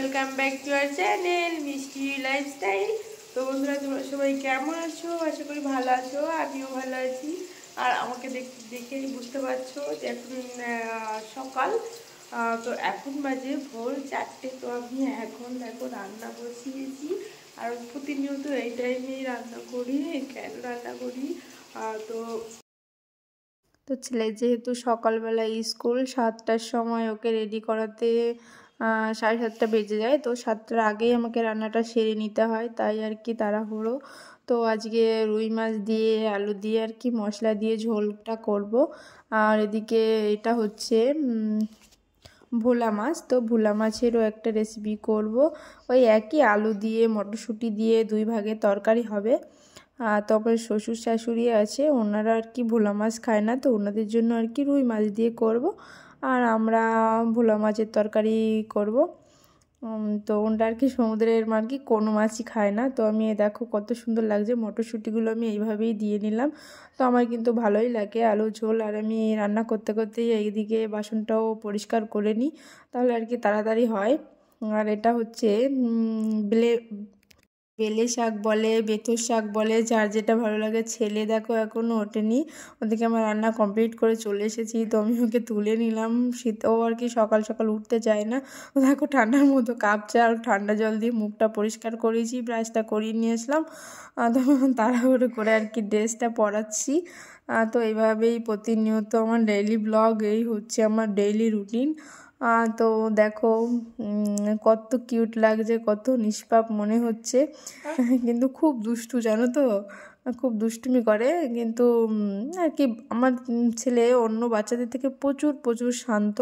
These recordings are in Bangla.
Welcome back to our channel মিষ্টি লাইফস্টাইল। তো বন্ধুরা, তোমরা সবাই কেমন আছো? আশা করি ভালো আছো, আমিও ভালো আছি। আর আমাকে দেখেই বুঝতে পারছো যে এখন সকাল, তো এখন বাজে ভোর 4টে। তো আমি এখন দেখো রান্না বসিয়েছি। আর প্রতিনিয়ত এই টাইমেই রান্না করি। কেন রান্না করি? তো তো ছেলে যেহেতু সকালবেলা স্কুল, 7টার সময় ওকে রেডি করাতে 7:30 বেজে যায়। তো 7টার আগেই আমাকে রান্নাটা সেরে নিতে হয়, তাই আর কি তাড়াহুড়ো। তো আজকে রুই মাছ দিয়ে আলু দিয়ে আর কি মশলা দিয়ে ঝোলটা করব। আর এদিকে এটা হচ্ছে ভোলা মাছ। তো ভোলা মাছেরও একটা রেসিপি করব। ওই একই আলু দিয়ে মটরশুঁটি দিয়ে 2 ভাগে তরকারি হবে। তারপরে শ্বশুর শাশুড়ি আছে, ওনারা আর কি ভোলা মাছ খায় না, তো ওনাদের জন্য আর কি রুই মাছ দিয়ে করব। আর আমরা ভোলা মাছের তরকারি করব। তো ওনটা আর কি সমুদ্রের আর কি কোনো মাছই খায় না। তো আমি দেখো কত সুন্দর লাগছে, মটরশুঁটিগুলো আমি এইভাবেই দিয়ে নিলাম। তো আমার কিন্তু ভালোই লাগে আলু ঝোল। আর আমি রান্না করতে করতেই এইদিকে বাসনটাও পরিষ্কার করে নিই, তাহলে আর কি তাড়াতাড়ি হয়। আর এটা হচ্ছে বেলে শাক বলে, বেথর শাক বলে, যার যেটা ভালো লাগে। ছেলে দেখো এখনও ওঠেনি, ওদিকে আমার রান্না কমপ্লিট করে চলে এসেছি। তো আমি ওকে তুলে নিলাম। ও আর কি সকাল সকাল উঠতে চায় না। দেখো ঠান্ডার মতো কাঁপছে, আর ঠান্ডা জল দিয়ে মুখটা পরিষ্কার করেছি, ব্রাশটা করিয়ে নিয়ে আসলাম। তো তাড়াহুড়ো করে আর কি ড্রেসটা পরাচ্ছি। তো এইভাবেই প্রতিনিয়ত আমার ডেইলি ব্লগ, এই হচ্ছে আমার ডেইলি রুটিন। তো দেখো কত কিউট লাগছে, কত নিষ্পাপ মনে হচ্ছে, কিন্তু খুব দুষ্টু জানো তো, খুব দুষ্টুমি করে। কিন্তু আর কি আমার ছেলে অন্য বাচ্চাদের থেকে প্রচুর প্রচুর শান্ত।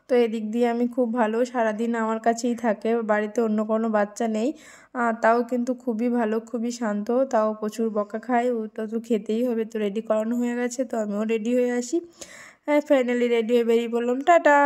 তো এদিক দিয়ে আমি খুব ভালো, সারাদিন আমার কাছেই থাকে, বাড়িতে অন্য কোনো বাচ্চা নেই। তাও কিন্তু খুবই ভালো, খুবই শান্ত, তাও প্রচুর বকা খায়। ওটা তো খেতেই হবে। তো রেডি করানো হয়ে গেছে, তো আমিও রেডি হয়ে আসি। হ্যাঁ, ফাইনালি রেডি হয়ে বেরিয়ে পড়লাম। টাটা।